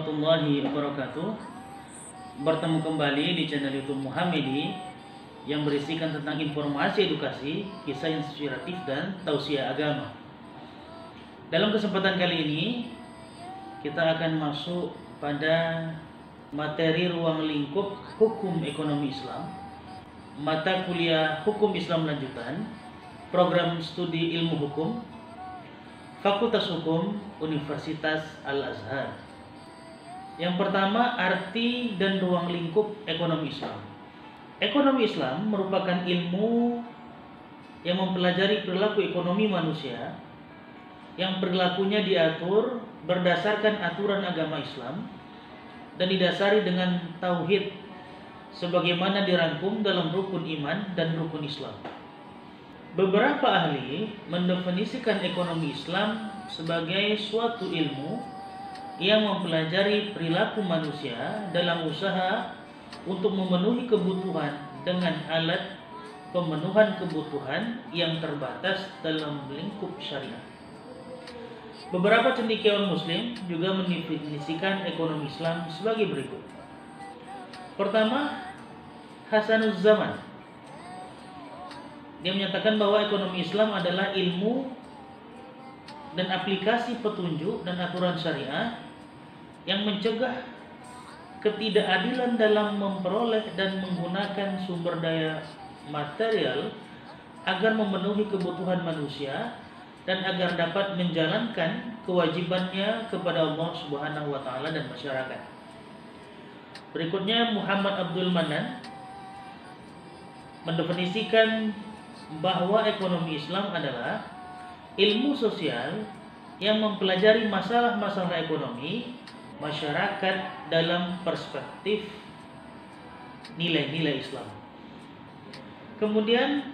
warahmatullahi wabarakatuh. Bertemu kembali di channel YouTube Muhammadi yang berisikan tentang informasi edukasi, kisah inspiratif dan tausiah agama. Dalam kesempatan kali ini kita akan masuk pada materi ruang lingkup hukum ekonomi Islam, mata kuliah hukum Islam lanjutan, program studi ilmu hukum, Fakultas Hukum Universitas Al-Azhar. Yang pertama, arti dan ruang lingkup ekonomi Islam. Ekonomi Islam merupakan ilmu yang mempelajari perilaku ekonomi manusia yang perilakunya diatur berdasarkan aturan agama Islam dan didasari dengan tauhid sebagaimana dirangkum dalam rukun iman dan rukun Islam. Beberapa ahli mendefinisikan ekonomi Islam sebagai suatu ilmu yang mempelajari perilaku manusia dalam usaha untuk memenuhi kebutuhan dengan alat pemenuhan kebutuhan yang terbatas dalam lingkup syariat. Beberapa cendekiawan Muslim juga mendefinisikan ekonomi Islam sebagai berikut. Pertama, Hasanuz Zaman. Dia menyatakan bahwa ekonomi Islam adalah ilmu dan aplikasi petunjuk dan aturan syariah yang mencegah ketidakadilan dalam memperoleh dan menggunakan sumber daya material agar memenuhi kebutuhan manusia dan agar dapat menjalankan kewajibannya kepada Allah Subhanahu wa taala dan masyarakat. Berikutnya Muhammad Abdul Manan mendefinisikan bahwa ekonomi Islam adalah ilmu sosial yang mempelajari masalah-masalah ekonomi masyarakat dalam perspektif nilai-nilai Islam. Kemudian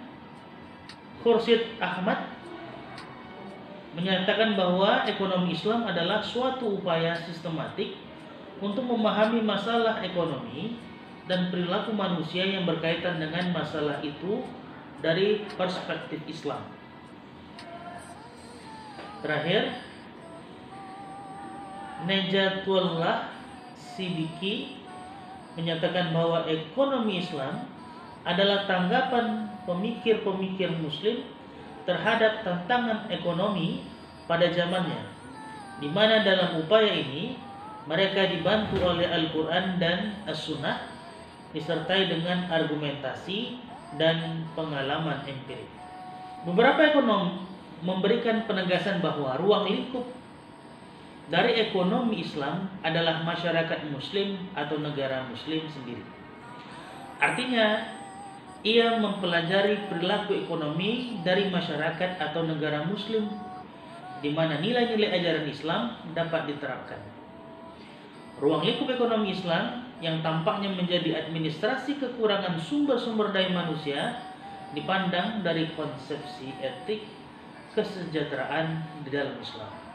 Khursyid Ahmad menyatakan bahwa ekonomi Islam adalah suatu upaya sistematik untuk memahami masalah ekonomi dan perilaku manusia yang berkaitan dengan masalah itu dari perspektif Islam. Terakhir, Najatullah Siddiqi menyatakan bahwa ekonomi Islam adalah tanggapan pemikir-pemikir Muslim terhadap tantangan ekonomi pada zamannya, di mana dalam upaya ini mereka dibantu oleh Al-Quran dan As-Sunnah disertai dengan argumentasi dan pengalaman empirik. Beberapa ekonom memberikan penegasan bahwa ruang lingkup dari ekonomi Islam adalah masyarakat Muslim atau negara Muslim sendiri. Artinya, ia mempelajari perilaku ekonomi dari masyarakat atau negara Muslim di mana nilai-nilai ajaran Islam dapat diterapkan. Ruang lingkup ekonomi Islam yang tampaknya menjadi administrasi kekurangan sumber-sumber daya manusia dipandang dari konsepsi etik kesejahteraan di dalam Islam.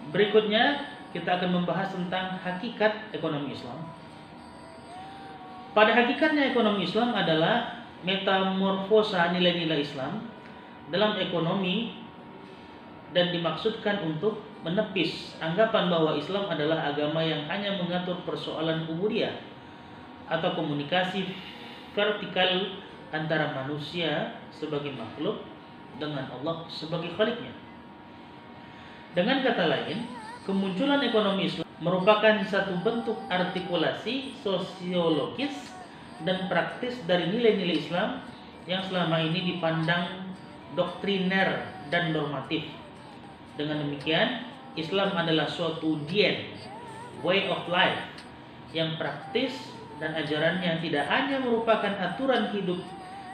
Berikutnya kita akan membahas tentang hakikat ekonomi Islam. Pada hakikatnya ekonomi Islam adalah metamorfosa nilai-nilai Islam dalam ekonomi dan dimaksudkan untuk menepis anggapan bahwa Islam adalah agama yang hanya mengatur persoalan ubudiyah atau komunikasi vertikal antara manusia sebagai makhluk dengan Allah sebagai khaliknya. Dengan kata lain, kemunculan ekonomi Islam merupakan satu bentuk artikulasi sosiologis dan praktis dari nilai-nilai Islam yang selama ini dipandang doktriner dan normatif. Dengan demikian, Islam adalah suatu diet, way of life yang praktis dan ajarannya tidak hanya merupakan aturan hidup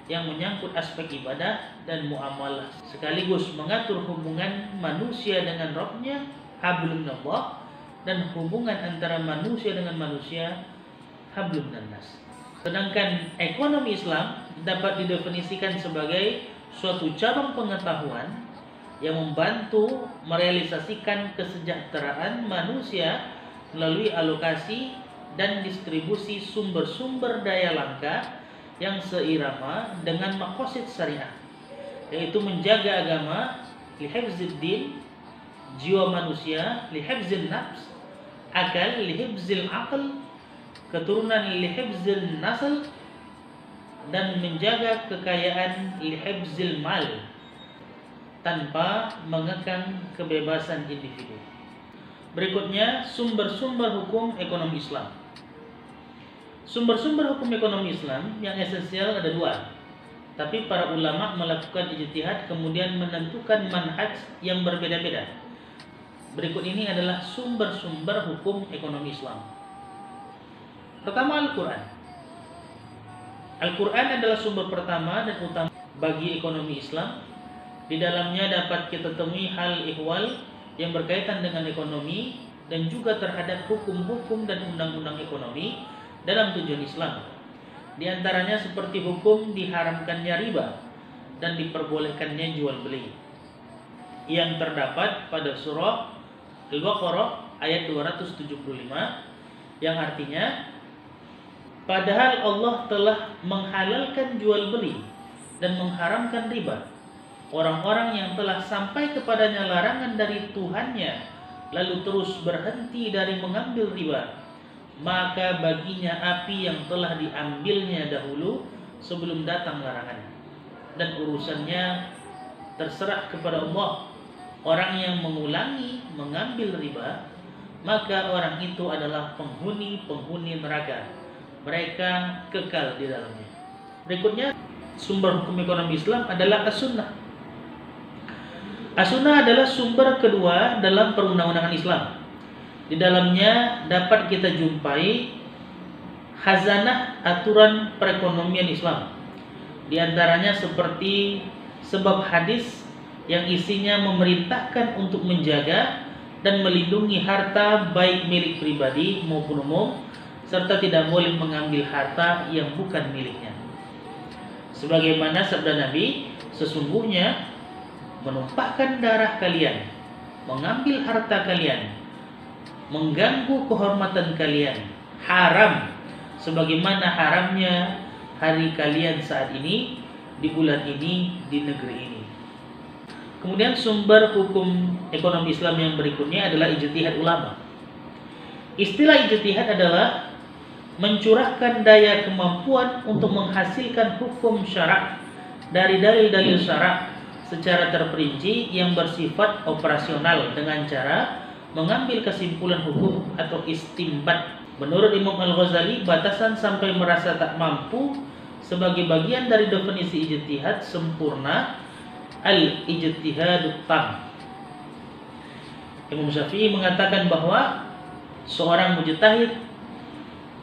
yang menyangkut aspek ibadah dan muamalah, sekaligus mengatur hubungan manusia dengan Rabb-nya, hablum minallah, dan hubungan antara manusia dengan manusia, hablum minannas. Sedangkan ekonomi Islam dapat didefinisikan sebagai suatu cabang pengetahuan yang membantu merealisasikan kesejahteraan manusia melalui alokasi dan distribusi sumber-sumber daya langka yang seirama dengan maqasid syariah, yaitu menjaga agama, lihifziddin, jiwa manusia, lihifzin nafs, akal, lihibzil aql, keturunan lihibzil nasl, dan menjaga kekayaan lihibzil mal, tanpa mengekang kebebasan individu. Berikutnya, sumber-sumber hukum ekonomi Islam. Sumber-sumber hukum ekonomi Islam yang esensial ada dua, tapi para ulama melakukan ijtihad kemudian menentukan manhaj yang berbeda-beda. Berikut ini adalah sumber-sumber hukum ekonomi Islam. Pertama, Al-Quran. Al-Quran adalah sumber pertama dan utama bagi ekonomi Islam. Di dalamnya dapat kita temui hal ihwal yang berkaitan dengan ekonomi dan juga terhadap hukum-hukum dan undang-undang ekonomi dalam tujuan Islam. Di antaranya seperti hukum diharamkannya riba dan diperbolehkannya jual beli, yang terdapat pada surah Al-Baqarah ayat 275, yang artinya, padahal Allah telah menghalalkan jual beli dan mengharamkan riba, orang-orang yang telah sampai kepadanya larangan dari Tuhannya lalu terus berhenti dari mengambil riba, maka baginya api yang telah diambilnya dahulu sebelum datang larangannya, dan urusannya terserah kepada Allah. Orang yang mengulangi mengambil riba, maka orang itu adalah penghuni neraka, mereka kekal di dalamnya. Berikutnya, sumber hukum ekonomi Islam adalah As-Sunnah. As-Sunnah adalah sumber kedua dalam perundang-undangan Islam. Di dalamnya dapat kita jumpai khazanah aturan perekonomian Islam. Di antaranya seperti sebab hadis yang isinya memerintahkan untuk menjaga dan melindungi harta baik milik pribadi maupun umum, serta tidak boleh mengambil harta yang bukan miliknya. Sebagaimana sabda Nabi, sesungguhnya menumpahkan darah kalian, mengambil harta kalian, mengganggu kehormatan kalian haram, sebagaimana haramnya hari kalian saat ini, di bulan ini, di negeri ini. Kemudian sumber hukum ekonomi Islam yang berikutnya adalah ijtihad ulama. Istilah ijtihad adalah mencurahkan daya kemampuan untuk menghasilkan hukum syarak dari dalil-dalil syarak secara terperinci yang bersifat operasional dengan cara mengambil kesimpulan hukum atau istinbat. Menurut Imam Al-Ghazali, batasan sampai merasa tak mampu sebagai bagian dari definisi ijtihad sempurna al-ijtihadut tam. Imam Syafi'i mengatakan bahwa seorang mujtahid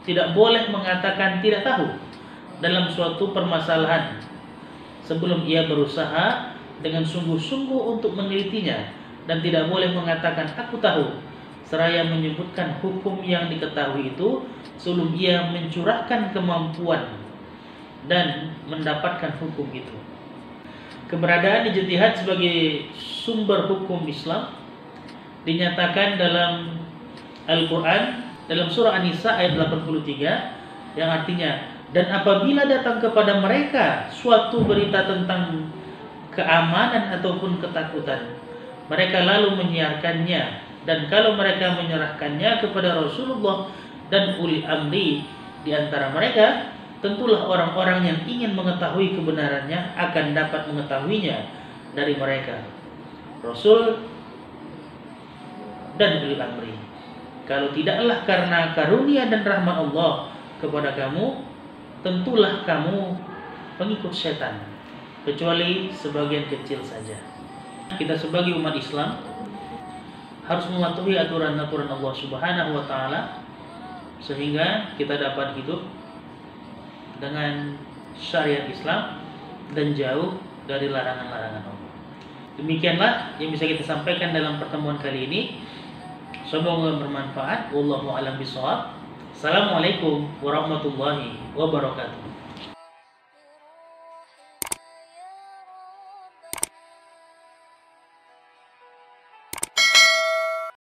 tidak boleh mengatakan tidak tahu dalam suatu permasalahan sebelum ia berusaha dengan sungguh-sungguh untuk menelitinya, dan tidak boleh mengatakan aku tahu seraya menyebutkan hukum yang diketahui itu sebelum ia mencurahkan kemampuan dan mendapatkan hukum itu. Keberadaan ijtihad sebagai sumber hukum Islam dinyatakan dalam Al-Quran dalam surah An-Nisa ayat 83, yang artinya, dan apabila datang kepada mereka suatu berita tentang keamanan ataupun ketakutan, mereka lalu menyiarkannya, dan kalau mereka menyerahkannya kepada Rasulullah dan uli amri di antara mereka, tentulah orang-orang yang ingin mengetahui kebenarannya akan dapat mengetahuinya dari mereka, Rasul dan uli amri. Kalau tidaklah karena karunia dan rahmat Allah kepada kamu, tentulah kamu pengikut setan, kecuali sebagian kecil saja. Kita sebagai umat Islam harus mematuhi aturan-aturan Allah Subhanahu wa taala sehingga kita dapat hidup dengan syariat Islam dan jauh dari larangan-larangan Allah. Demikianlah yang bisa kita sampaikan dalam pertemuan kali ini. Semoga bermanfaat. Wallahu a'lam bishawab. Assalamualaikum warahmatullahi wabarakatuh.